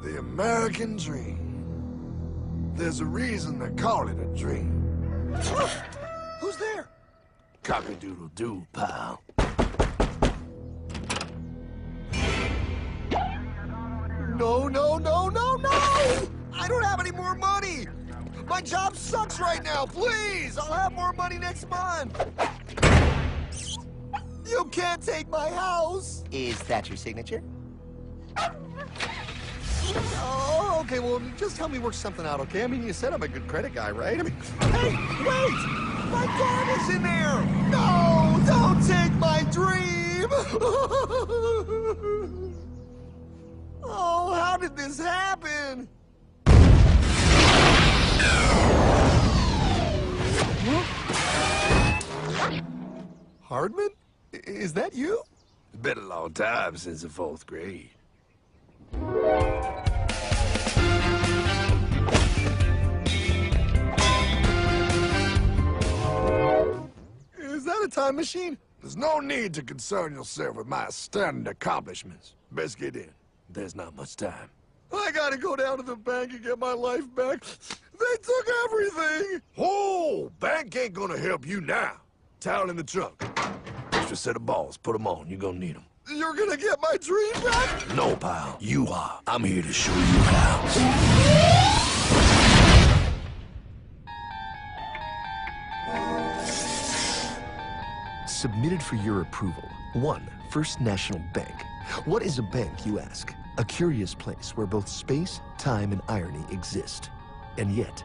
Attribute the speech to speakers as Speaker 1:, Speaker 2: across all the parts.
Speaker 1: The American dream. There's a reason they call it a dream.
Speaker 2: Who's there?
Speaker 1: Cock-a-doodle-doo, pal.
Speaker 2: No, no, no, no, no! I don't have any more money! My job sucks right now, please! I'll have more money next month! You can't take my house!
Speaker 3: Is that your signature?
Speaker 2: Oh, okay, well, just help me work something out, okay? I mean, you said I'm a good credit guy, right? I mean, hey, wait! My dog is in there! No, don't take my dream! Oh, how did this happen? Hardman? Is that you?
Speaker 1: It's been a long time since the 4th grade.
Speaker 2: Is that a time machine?
Speaker 1: There's no need to concern yourself with my astounding accomplishments. Best get in. There's not much time.
Speaker 2: I gotta go down to the bank and get my life back. They took everything!
Speaker 1: Oh, bank ain't gonna help you now. Towel in the trunk. Extra set of balls. Put them on. You're gonna need them.
Speaker 2: You're gonna get my dream back?
Speaker 1: No, pal. You are. I'm here to show you how.
Speaker 4: Submitted for your approval. 1. First National Bank. What is a bank, you ask? A curious place where both space, time, and irony exist. And yet,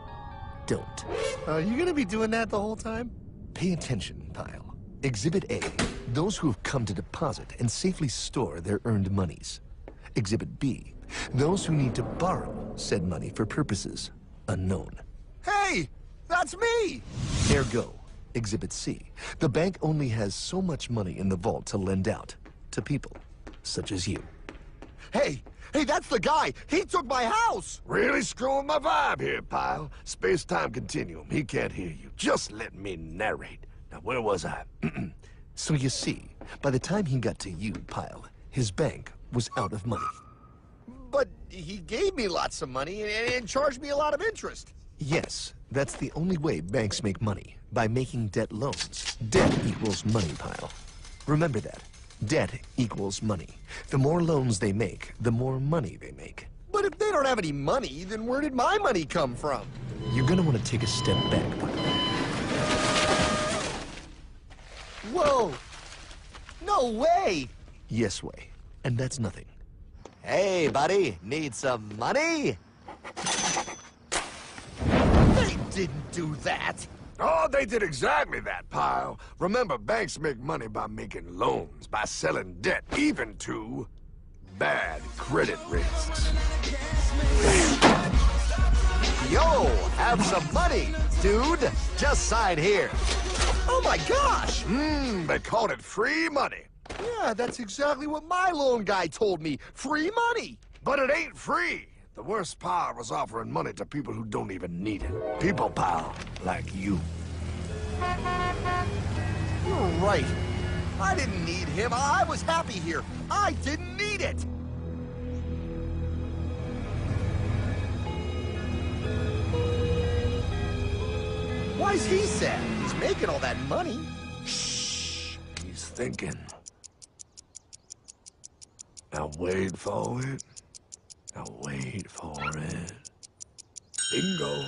Speaker 4: don't.
Speaker 2: Are you gonna be doing that the whole time?
Speaker 4: Pay attention, pile. Exhibit A. Those who have come to deposit and safely store their earned monies. Exhibit B. Those who need to borrow said money for purposes unknown.
Speaker 2: Hey! That's me!
Speaker 4: Ergo, Exhibit C. The bank only has so much money in the vault to lend out to people such as you.
Speaker 2: Hey! Hey, that's the guy! He took my house!
Speaker 1: Really screwing my vibe here, pal. Space-time continuum. He can't hear you. Just let me narrate. Now, where was I?
Speaker 4: So you see, by the time he got to you, pile, his bank was out of money.
Speaker 2: But he gave me lots of money and charged me a lot of interest.
Speaker 4: Yes, that's the only way banks make money, by making debt loans. Debt equals money, pile. Remember that. Debt equals money. The more loans they make, the more money they make.
Speaker 2: But if they don't have any money, then where did my money come from?
Speaker 4: You're gonna want to take a step back, pile.
Speaker 2: Whoa! No way!
Speaker 4: Yes way. And that's nothing.
Speaker 3: Hey, buddy, need some money?
Speaker 2: They didn't do that!
Speaker 1: Oh, they did exactly that, pal. Remember, banks make money by making loans, by selling debt, even to bad credit risks.
Speaker 3: Yo, have some money, dude. Just sign here.
Speaker 2: Oh my gosh!
Speaker 1: They called it free money.
Speaker 2: Yeah, that's exactly what my loan guy told me. Free money!
Speaker 1: But it ain't free. The worst part was offering money to people who don't even need it. People, pal, like you.
Speaker 2: You're right. I didn't need him. I was happy here. I didn't need it. Why's he sad? He's making all that money.
Speaker 1: Shh. He's thinking. Now wait for it. Now wait for it. Bingo.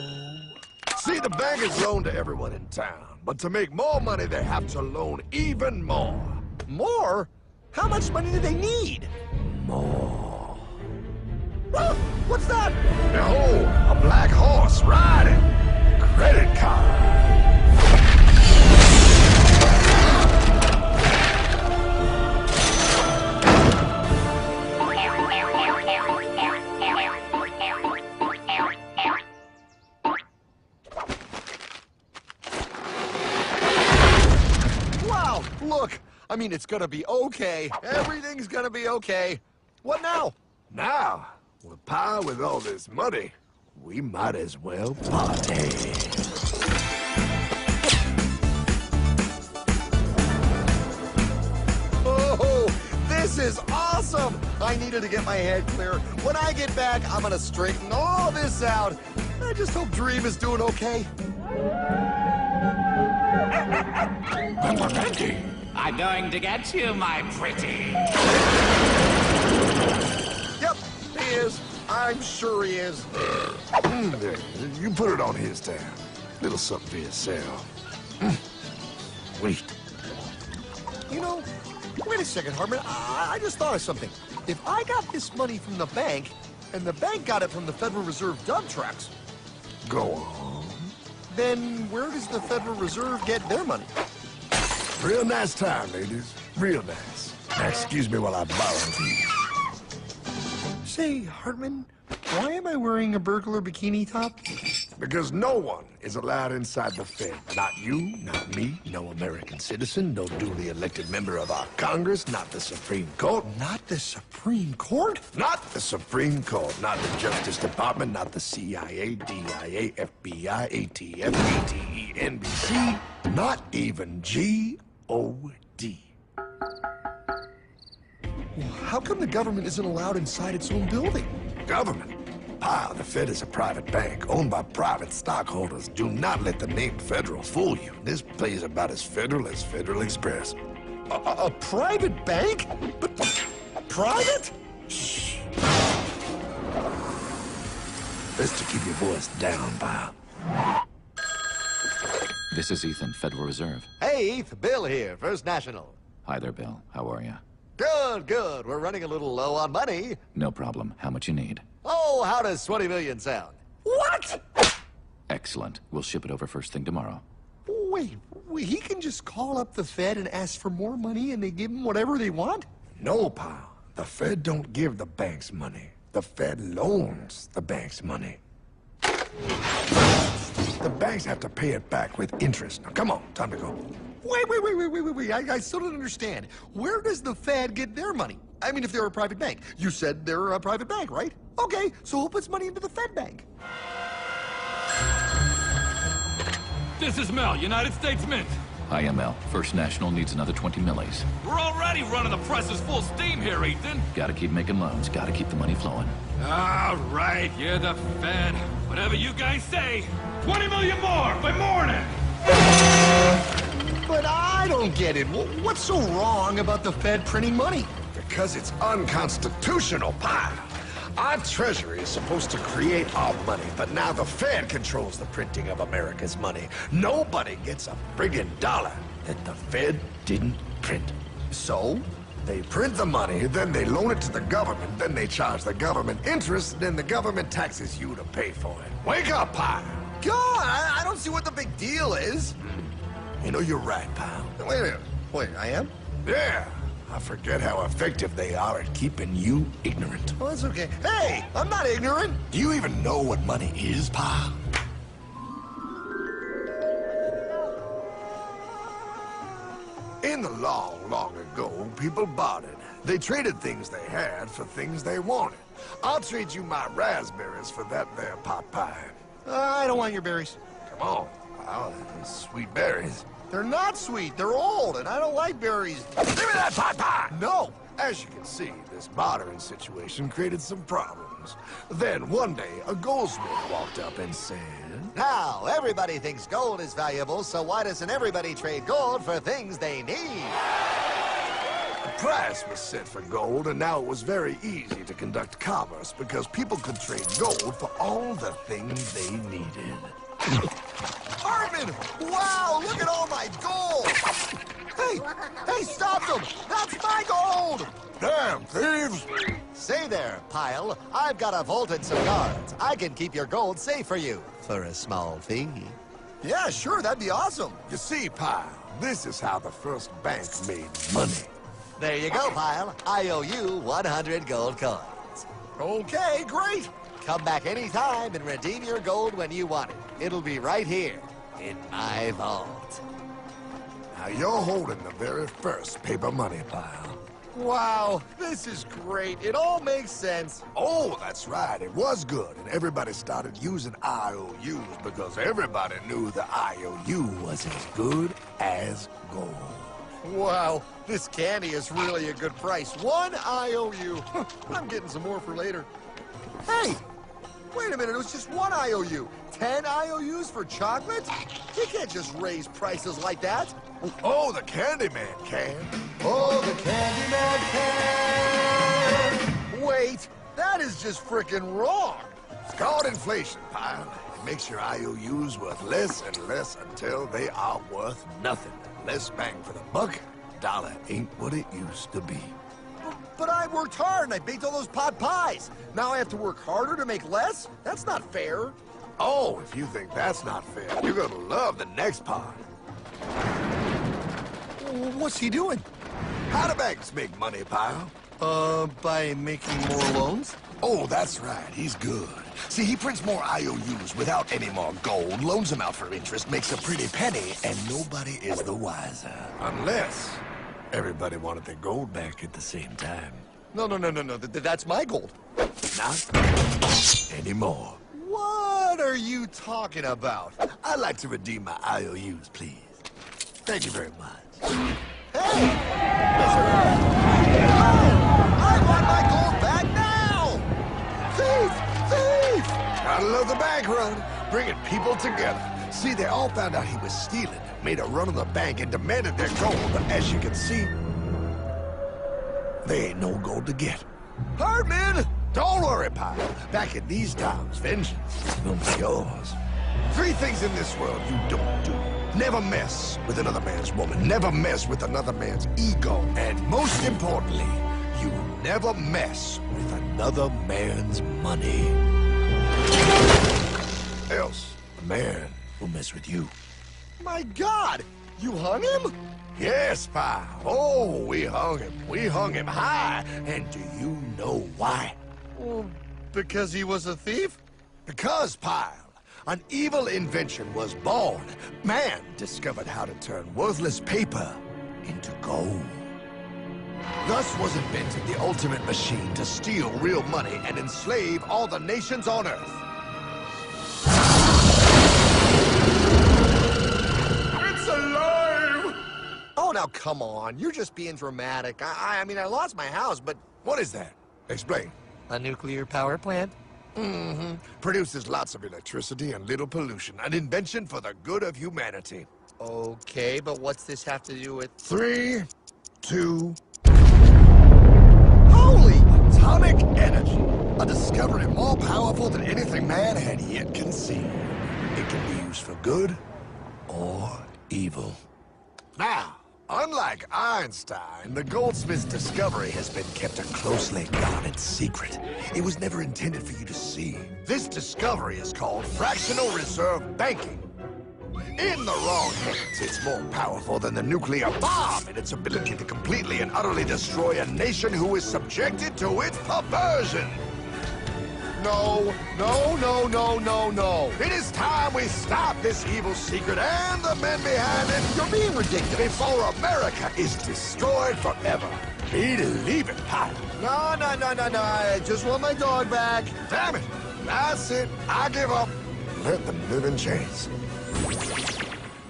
Speaker 1: See, the bank is loaned to everyone in town, but to make more money, they have to loan even more.
Speaker 2: More? How much money do they need?
Speaker 1: More.
Speaker 2: Ah, what's that?
Speaker 1: Behold, a black horse riding. Credit card.
Speaker 2: Wow, look. I mean, it's gonna be okay. Everything's gonna be okay. What now?
Speaker 1: Now, Well, Pa, with all this money, we might as well party.
Speaker 2: Oh, this is awesome! I needed to get my head clear. When I get back, I'm gonna straighten all this out. I just hope Dream is doing okay.
Speaker 5: I'm going to get you, my pretty.
Speaker 2: Yep, he is. I'm sure he is.
Speaker 1: There, you put it on his tab. Little something for yourself. Wait.
Speaker 2: You know, wait a second, Hartman. I just thought of something. If I got this money from the bank, and the bank got it from the Federal Reserve dump trucks,
Speaker 1: Go on.
Speaker 2: then where does the Federal Reserve get their money?
Speaker 1: Real nice time, ladies. Real nice. Now, excuse me while I borrow these.
Speaker 2: Say, Hartman, why am I wearing a burglar bikini top?
Speaker 1: Because no one is allowed inside the Fed. Not you, not me, no American citizen, no duly elected member of our Congress, not the Supreme Court.
Speaker 2: Not the Supreme Court?
Speaker 1: Not the Supreme Court, not the Justice Department, not the CIA, DIA, FBI, ATF, ATE, NBC, not even G.O.D.
Speaker 2: How come the government isn't allowed inside its own building?
Speaker 1: Government. Pa, the Fed is a private bank owned by private stockholders. Do not let the name Federal fool you. This place is about as federal as Federal Express.
Speaker 2: A private bank? But private?
Speaker 1: Shh. Best to keep your voice down, Pa.
Speaker 6: This is Ethan, Federal Reserve.
Speaker 3: Hey, Eth, Bill here, First National.
Speaker 6: Hi there, Bill. How are you?
Speaker 3: Good, good. We're running a little low on money.
Speaker 6: No problem. How much you need?
Speaker 3: Oh, how does 20 million sound?
Speaker 2: What?
Speaker 6: Excellent. We'll ship it over first thing tomorrow.
Speaker 2: Wait, he can just call up the Fed and ask for more money and they give him whatever they want?
Speaker 1: No, Pa. The Fed don't give the banks money. The Fed loans the banks money. The banks have to pay it back with interest. Now, come on, time to go.
Speaker 2: Wait. I still don't understand. Where does the Fed get their money? I mean, if they're a private bank. You said they're a private bank, right? Okay, so who puts money into the Fed bank?
Speaker 7: This is Mel, United States Mint.
Speaker 6: Hi, ML. First National needs another 20 millis.
Speaker 7: We're already running the presses full steam here, Ethan.
Speaker 6: Gotta keep making loans. Gotta keep the money flowing.
Speaker 7: All right, you're the Fed. Whatever you guys say. 20 million more by morning.
Speaker 2: But I don't get it. What's so wrong about the Fed printing money?
Speaker 1: Because it's unconstitutional, Pa. Our Treasury is supposed to create our money, but now the Fed controls the printing of America's money. Nobody gets a friggin' dollar that the Fed didn't print.
Speaker 2: So?
Speaker 1: They print the money, then they loan it to the government, then they charge the government interest, then the government taxes you to pay for it. Wake up, Pa!
Speaker 2: God, I don't see what the big deal is.
Speaker 1: You know, you're right, pal.
Speaker 2: Wait a minute. Wait, I am?
Speaker 1: Yeah. I forget how effective they are at keeping you ignorant.
Speaker 2: Oh, that's okay. Hey, I'm not ignorant.
Speaker 1: Do you even know what money is, Pa? In the long, long ago, people bartered. They traded things they had for things they wanted. I'll trade you my raspberries for that there pot pie.
Speaker 2: I don't want your berries.
Speaker 1: Come on, pal. Sweet berries.
Speaker 2: They're not sweet. They're old, and I don't like berries.
Speaker 1: Give me that pot pie!
Speaker 2: No.
Speaker 1: As you can see, this bartering situation created some problems. Then one day, a goldsmith walked up and said,
Speaker 3: Now, everybody thinks gold is valuable, so why doesn't everybody trade gold for things they need?
Speaker 1: a price was set for gold, and now it was very easy to conduct commerce because people could trade gold for all the things they needed.
Speaker 2: Hartman! Wow, look at all my gold! Hey, stop them! That's my gold!
Speaker 1: Damn thieves!
Speaker 3: Say there, Pile. I've got a vault and some guards. I can keep your gold safe for you. For a small fee.
Speaker 2: Yeah, sure, that'd be awesome.
Speaker 1: You see, Pile, this is how the first bank made money.
Speaker 3: There you go, Pile. I owe you 100 gold coins.
Speaker 2: Okay, great.
Speaker 3: Come back anytime and redeem your gold when you want it. It'll be right here in my vault.
Speaker 1: Now you're holding the very first paper money, Pile.
Speaker 2: Wow, this is great. It all makes sense.
Speaker 1: Oh, that's right. It was good. And everybody started using IOUs because everybody knew the IOU was as good as gold.
Speaker 2: Wow, this candy is really a good price. 1 IOU. I'm getting some more for later. Hey, wait a minute. It was just 1 IOU. 10 IOUs for chocolate? You can't just raise prices like that.
Speaker 1: Oh, the Candyman can.
Speaker 2: Oh, the Candyman can! Wait, that is just frickin' wrong.
Speaker 1: It's called inflation, pal. It makes your IOUs worth less and less until they are worth nothing. Less bang for the buck. Dollar ain't what it used to be.
Speaker 2: But I worked hard and I baked all those pot pies. Now I have to work harder to make less? That's not fair.
Speaker 1: Oh, if you think that's not fair, you're gonna love the next part.
Speaker 2: What's he doing?
Speaker 1: How do banks make money, pal?
Speaker 2: By making more loans?
Speaker 1: Oh, that's right. He's good. See, he prints more IOUs without any more gold, loans them out for interest, makes a pretty penny, and nobody is the wiser. Unless everybody wanted their gold back at the same time.
Speaker 2: No. That's my gold.
Speaker 1: Not anymore.
Speaker 2: What are you talking about?
Speaker 1: I'd like to redeem my IOUs, please. Thank you very much.
Speaker 2: Hey! I want my gold back now! Thief! Thief!
Speaker 1: Gotta love the bank run, bringing people together. See, they all found out he was stealing, made a run on the bank, and demanded their gold. But as you can see, there ain't no gold to get. Hardman! Don't worry, pal. Back in these times, vengeance will be yours. 3 things in this world you don't do. Never mess with another man's woman. Never mess with another man's ego. And most importantly, you never mess with another man's money. Else, a man will mess with you.
Speaker 2: My God! You hung him?
Speaker 1: Yes, pal. Oh, we hung him. We hung him high. And do you know why?
Speaker 2: Well, because he was a thief?
Speaker 1: Because, pal, an evil invention was born. Man discovered how to turn worthless paper into gold. Thus was invented the ultimate machine to steal real money and enslave all the nations on Earth. It's alive!
Speaker 2: Oh, now come on. You're just being dramatic. I mean, I lost my house, but...
Speaker 1: What is that? Explain.
Speaker 2: A nuclear power plant?
Speaker 1: Mm-hmm. Produces lots of electricity and little pollution. An invention for the good of humanity.
Speaker 2: Okay, but what's this have to do with...
Speaker 1: 3, 2...
Speaker 2: Holy!
Speaker 1: Atomic energy. A discovery more powerful than anything man had yet conceived. It can be used for good or evil. Now, unlike Einstein, the goldsmith's discovery has been kept a closely guarded secret. It was never intended for you to see. This discovery is called fractional reserve banking. In the wrong hands, it's more powerful than the nuclear bomb in its ability to completely and utterly destroy a nation who is subjected to its perversion.
Speaker 2: No.
Speaker 1: It is time we stop this evil secret and the men behind it.
Speaker 2: You're being ridiculous.
Speaker 1: Before America is destroyed forever. Believe it, pal.
Speaker 2: No. I just want my dog back.
Speaker 1: Damn it. That's it. I give up. Let them live in chains.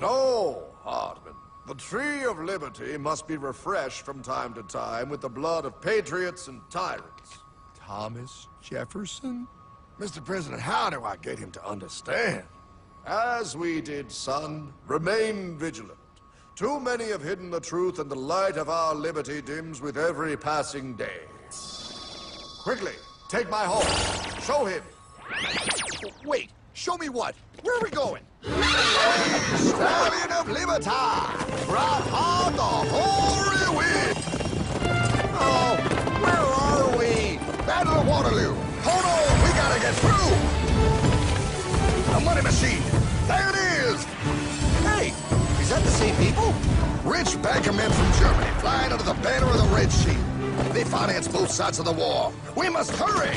Speaker 1: No, Hardman. The tree of liberty must be refreshed from time to time with the blood of patriots and tyrants.
Speaker 2: Thomas Jefferson?
Speaker 1: Mr. President, how do I get him to understand? As we did, son, remain vigilant. Too many have hidden the truth, and the light of our liberty dims with every passing day. Quickly, take my horse. Show him.
Speaker 2: Wait, show me what? Where are we going?
Speaker 1: Stallion of Liberty! Brought on the hoary wind!
Speaker 2: Oh, where are we?
Speaker 1: Battle of Waterloo! Hold on, we gotta get through! A money machine! There it is!
Speaker 2: Hey, is that the same people?
Speaker 1: Rich banker men from Germany flying under the banner of the Red Sheet. They finance both sides of the war. We must hurry!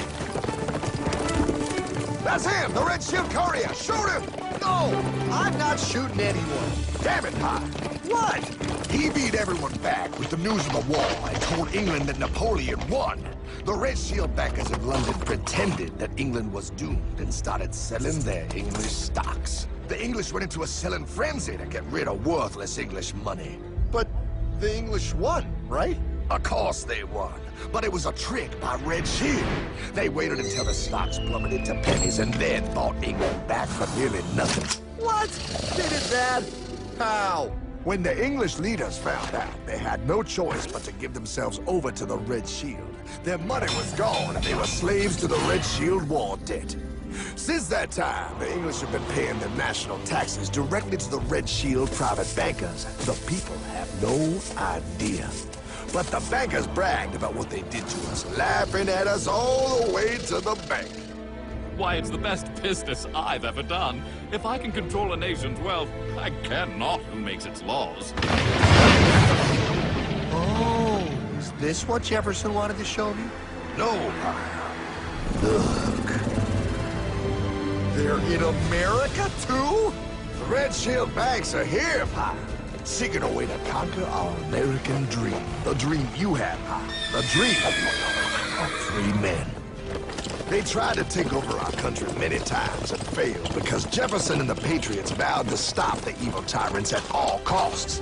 Speaker 1: That's him, the Red Shield courier! Shoot him!
Speaker 2: No, I'm not shooting anyone.
Speaker 1: Damn it, Pie!
Speaker 2: What?
Speaker 1: He beat everyone back with the news of the war and told England that Napoleon won. The Red Shield bankers in London pretended that England was doomed and started selling their English stocks. The English went into a selling frenzy to get rid of worthless English money.
Speaker 2: But the English won, right?
Speaker 1: Of course they won, but it was a trick by Red Shield. They waited until the stocks plummeted to pennies and then bought England back for nearly nothing.
Speaker 2: What? They did that? How?
Speaker 1: When the English leaders found out, they had no choice but to give themselves over to the Red Shield. Their money was gone and they were slaves to the Red Shield war debt. Since that time, the English have been paying their national taxes directly to the Red Shield private bankers. The people have no idea. But the bankers bragged about what they did to us, laughing at us all the way to the bank.
Speaker 7: Why, it's the best business I've ever done. If I can control a nation's wealth, I care not who makes its laws.
Speaker 2: Oh, is this what Jefferson wanted to show me?
Speaker 1: No, look.
Speaker 2: They're in America, too?
Speaker 1: The Red Shield banks are here, Pie. Seeking a way to conquer our American dream. The dream you have, Pie. The dream of free men. They tried to take over our country many times and failed because Jefferson and the Patriots vowed to stop the evil tyrants at all costs.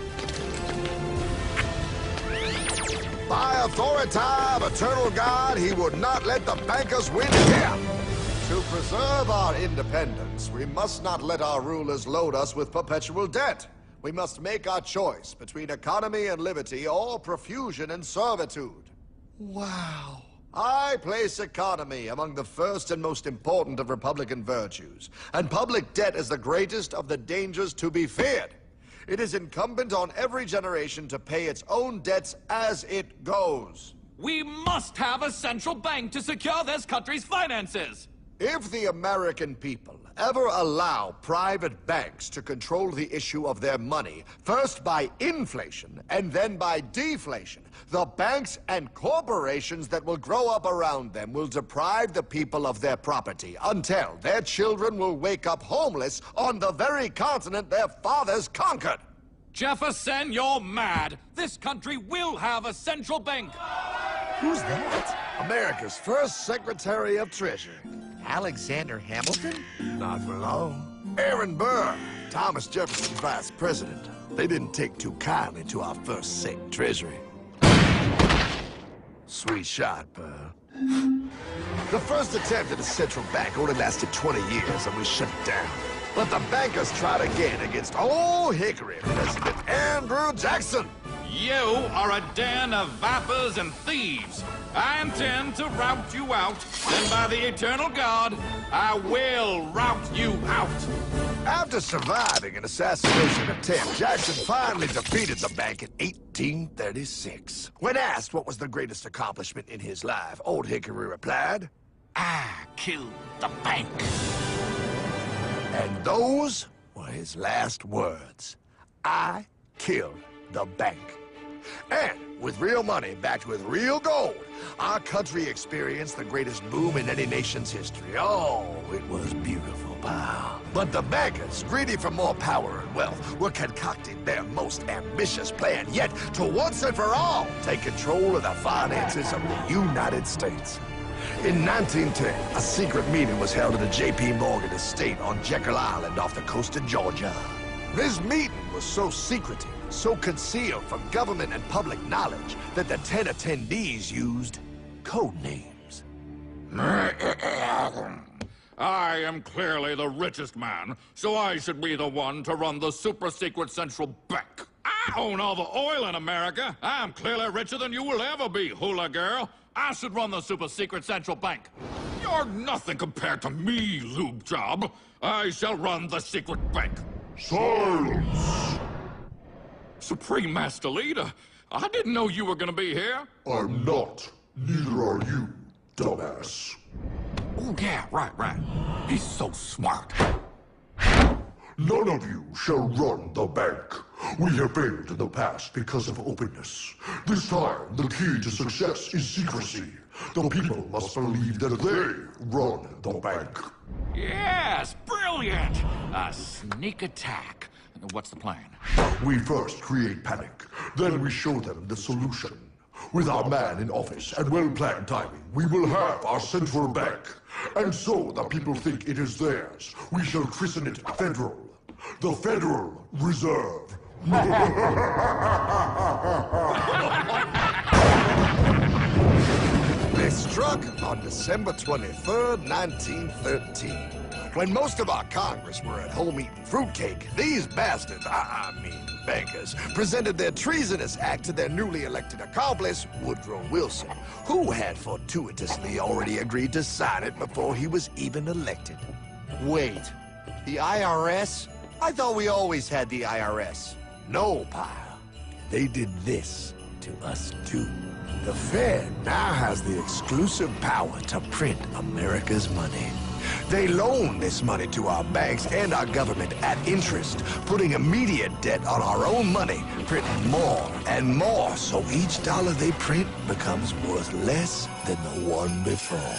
Speaker 1: By authority of eternal God, he would not let the bankers win again.
Speaker 2: To preserve our independence, we must not let our rulers load us with perpetual debt. We must make our choice between economy and liberty or profusion and servitude.
Speaker 1: Wow.
Speaker 2: I place economy among the first and most important of Republican virtues, and public debt is the greatest of the dangers to be feared. It is incumbent on every generation to pay its own debts as it goes.
Speaker 7: We must have a central bank to secure this country's finances.
Speaker 2: If the American people ever allow private banks to control the issue of their money, first by inflation and then by deflation, the banks and corporations that will grow up around them will deprive the people of their property until their children will wake up homeless on the very continent their fathers conquered.
Speaker 7: Jefferson, you're mad. This country will have a central bank.
Speaker 2: Who's that?
Speaker 1: America's first Secretary of Treasury.
Speaker 2: Alexander Hamilton?
Speaker 1: Not for long. Aaron Burr, Thomas Jefferson's vice president. They didn't take too kindly to our first Sec Treasury. Sweet shot, Burr. The first attempt at a central bank only lasted 20 years and we shut it down. But the bankers tried again against Old Hickory President Andrew Jackson.
Speaker 7: You are a den of vipers and thieves. I intend to rout you out, and by the eternal God, I will rout you out.
Speaker 1: After surviving an assassination attempt, Jackson finally defeated the bank in 1836. When asked what was the greatest accomplishment in his life, Old Hickory replied,
Speaker 5: I killed the bank.
Speaker 1: and those were his last words. I killed the bank. And with real money backed with real gold, our country experienced the greatest boom in any nation's history. Oh, it was beautiful, pal. But the bankers, greedy for more power and wealth, were concocting their most ambitious plan yet to once and for all take control of the finances of the United States. In 1910, a secret meeting was held at the J.P. Morgan estate on Jekyll Island off the coast of Georgia. This meeting was so secretive, so concealed from government and public knowledge that the 10 attendees used code names.
Speaker 7: I am clearly the richest man, so I should be the one to run the super-secret central bank. I own all the oil in America. I'm clearly richer than you will ever be, hula girl. I should run the super-secret central bank. You're nothing compared to me, lube job. I shall run the secret bank.
Speaker 8: Silence!
Speaker 7: Supreme Master Leader, I didn't know you were gonna be here.
Speaker 8: I'm not. Neither are you, dumbass.
Speaker 7: Oh, yeah, right. He's so smart.
Speaker 8: None of you shall run the bank. We have failed in the past because of openness. This time, the key to success is secrecy. The people must believe that they run the bank.
Speaker 7: Yes, brilliant! A sneak attack. What's the plan?
Speaker 8: We first create panic. Then we show them the solution. With our man in office and well-planned timing, we will have our central bank. And so the people think it is theirs. We shall christen it Federal. The Federal Reserve.
Speaker 1: They struck on December 23rd, 1913. When most of our Congress were at home eating fruitcake, these bastards, I mean bankers, presented their treasonous act to their newly elected accomplice, Woodrow Wilson, who had fortuitously already agreed to sign it before he was even elected.
Speaker 2: Wait, the IRS? I thought we always had the IRS.
Speaker 1: No, pal. They did this to us too. The Fed now has the exclusive power to print America's money. They loan this money to our banks and our government at interest, putting immediate debt on our own money, printing more and more, so each dollar they print becomes worth less than the one before.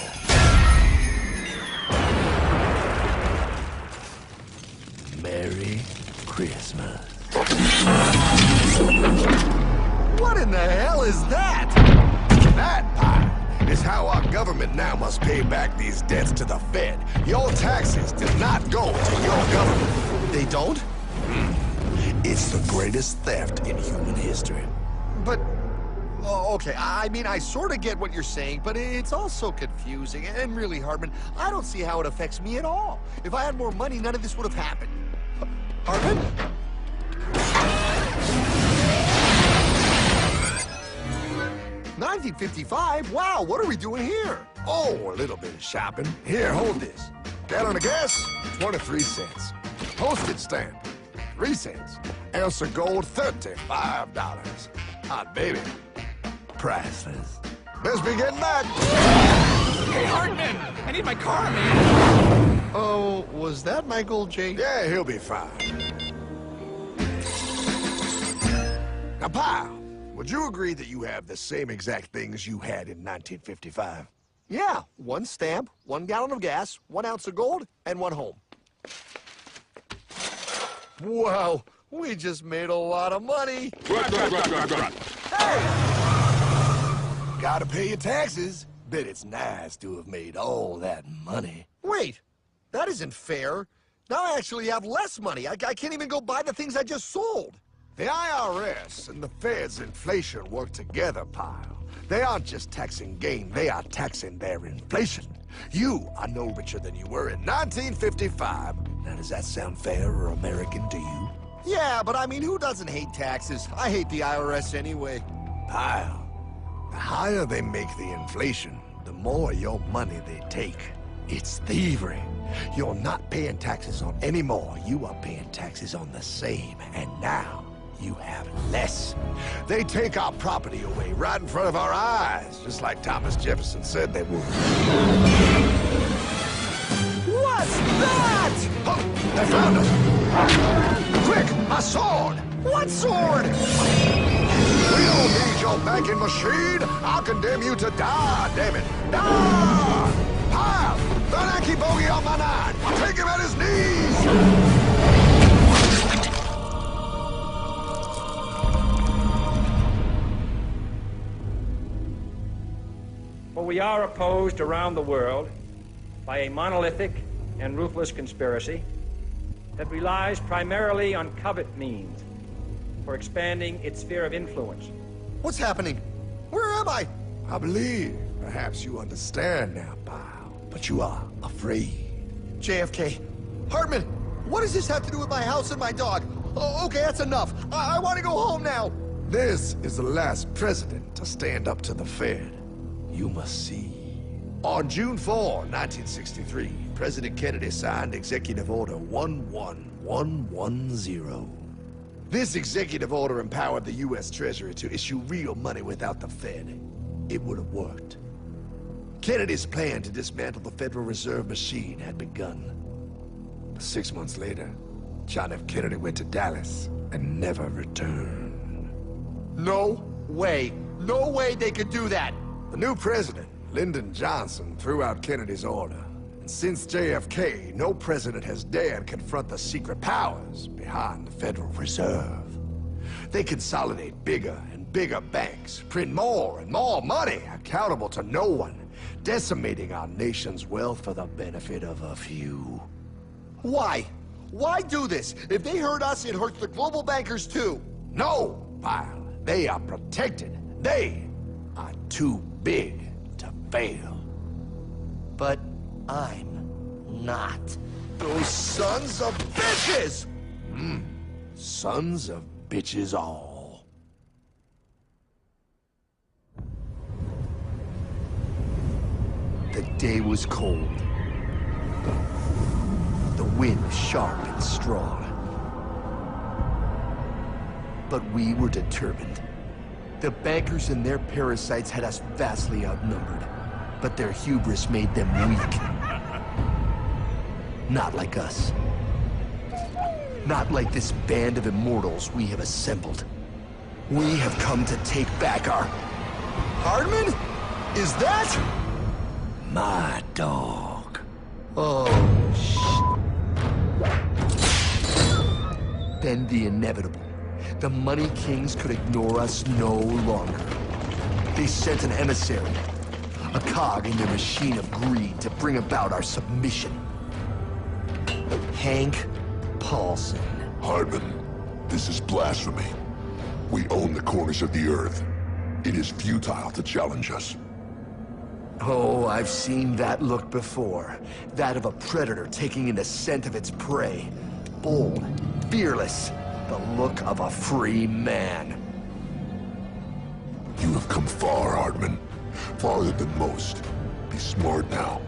Speaker 1: Merry Christmas.
Speaker 2: What in the hell is that?
Speaker 1: That, pal, is how our government now must pay back these debts to the Fed. Your taxes do not go to your government.
Speaker 2: They don't?
Speaker 1: It's the greatest theft in human history.
Speaker 2: But, oh, okay, I mean, I sort of get what you're saying, but it's also confusing. And really, Hartman, I don't see how it affects me at all. If I had more money, none of this would have happened. Hartman? 1955? Wow, what are we doing here?
Speaker 1: Oh, a little bit of shopping. Here, hold this. Gallon of gas, 23 cents. Postage stamp, 3 cents. Ounce of gold, $35. Hot baby, priceless. Best be getting back.
Speaker 5: Hey, Hartman! I need my car, man!
Speaker 2: Oh, was that Michael J?
Speaker 1: Yeah, he'll be fine. Now, pal, would you agree that you have the same exact things you had in 1955?
Speaker 2: Yeah, 1 stamp, 1 gallon of gas, 1 ounce of gold, and 1 home. Wow, we just made a lot of money. Hey!
Speaker 1: Gotta pay your taxes. Bet it's nice to have made all that money.
Speaker 2: Wait, that isn't fair. Now I actually have less money. I can't even go buy the things I just sold.
Speaker 1: The IRS and the Fed's inflation work together, pal. They aren't just taxing gain, they are taxing their inflation. You are no richer than you were in 1955. Now, does that sound fair or American to you?
Speaker 2: Yeah, but I mean, who doesn't hate taxes? I hate the IRS anyway.
Speaker 1: Pal, the higher they make the inflation, the more your money they take. It's thievery. You're not paying taxes on any more. You are paying taxes on the same. And now, you have less. They take our property away right in front of our eyes, just like Thomas Jefferson said they would.
Speaker 2: What's that?
Speaker 1: Oh, they found us! Quick, my sword!
Speaker 2: What sword?
Speaker 1: We don't need your banking machine! I'll condemn you to die, damn it! Die! Pile! The Yankee bogey on my 9! Take him at his knees!
Speaker 9: For we are opposed around the world by a monolithic and ruthless conspiracy that relies primarily on covert means for expanding its sphere of influence.
Speaker 2: What's happening? Where am I?
Speaker 1: I believe perhaps you understand now, pal, but you are afraid.
Speaker 2: JFK. Hartman, what does this have to do with my house and my dog? Oh, okay, that's enough. I want to go home now.
Speaker 1: This is the last president to stand up to the Fed. You must see. On June 4, 1963, President Kennedy signed Executive Order 11110. This executive order empowered the U.S. Treasury to issue real money without the Fed. It would have worked. Kennedy's plan to dismantle the Federal Reserve machine had begun. But 6 months later, John F. Kennedy went to Dallas and never returned.
Speaker 2: No way. No way they could do that.
Speaker 1: The new president, Lyndon Johnson, threw out Kennedy's order. And since JFK, no president has dared confront the secret powers behind the Federal Reserve. They consolidate bigger and bigger banks, print more and more money, accountable to no one, decimating our nation's wealth for the benefit of a few.
Speaker 2: Why? Why do this? If they hurt us, it hurts the global bankers too.
Speaker 1: No, Pyle. They are protected. They are too big to fail.
Speaker 4: But I'm not.
Speaker 1: Those sons of bitches! Sons of bitches all.
Speaker 4: The day was cold. The wind sharp and strong. But we were determined. The bankers and their parasites had us vastly outnumbered, but their hubris made them weak. Not like us. Not like this band of immortals we have assembled. We have come to take back our...
Speaker 2: Hardman? Is that?
Speaker 4: my dog. Oh, Then the inevitable. The Money Kings could ignore us no longer. They sent an emissary, a cog in their machine of greed to bring about our submission. Hank Paulson.
Speaker 8: Hardman, this is blasphemy. We own the corners of the earth. It is futile to challenge us.
Speaker 4: Oh, I've seen that look before. That of a predator taking in the scent of its prey. Bold, fearless, the look of a free man.
Speaker 8: You have come far, Hardman. Farther than most. Be smart now.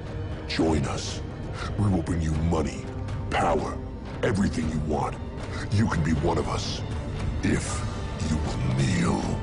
Speaker 8: Join us. We will bring you money, power, everything you want. You can be one of us, if you will kneel.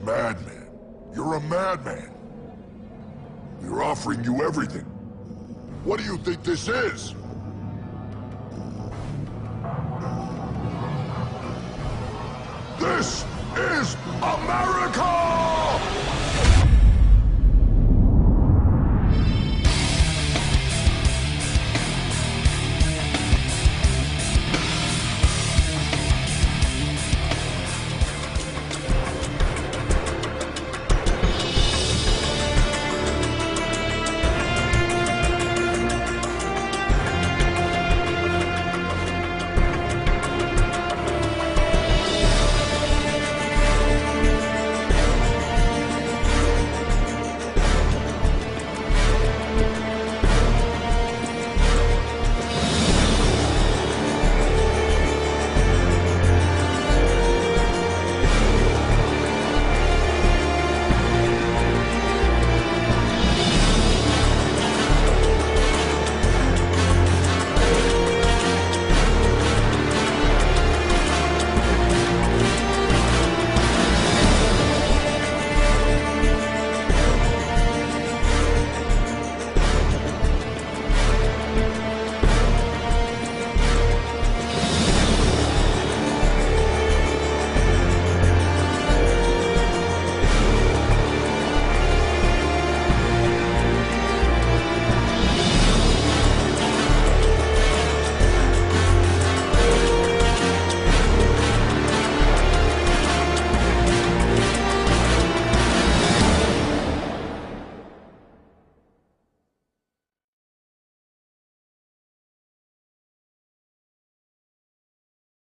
Speaker 8: Madman. You're a madman. We're offering you everything. What do you think this is? This is America!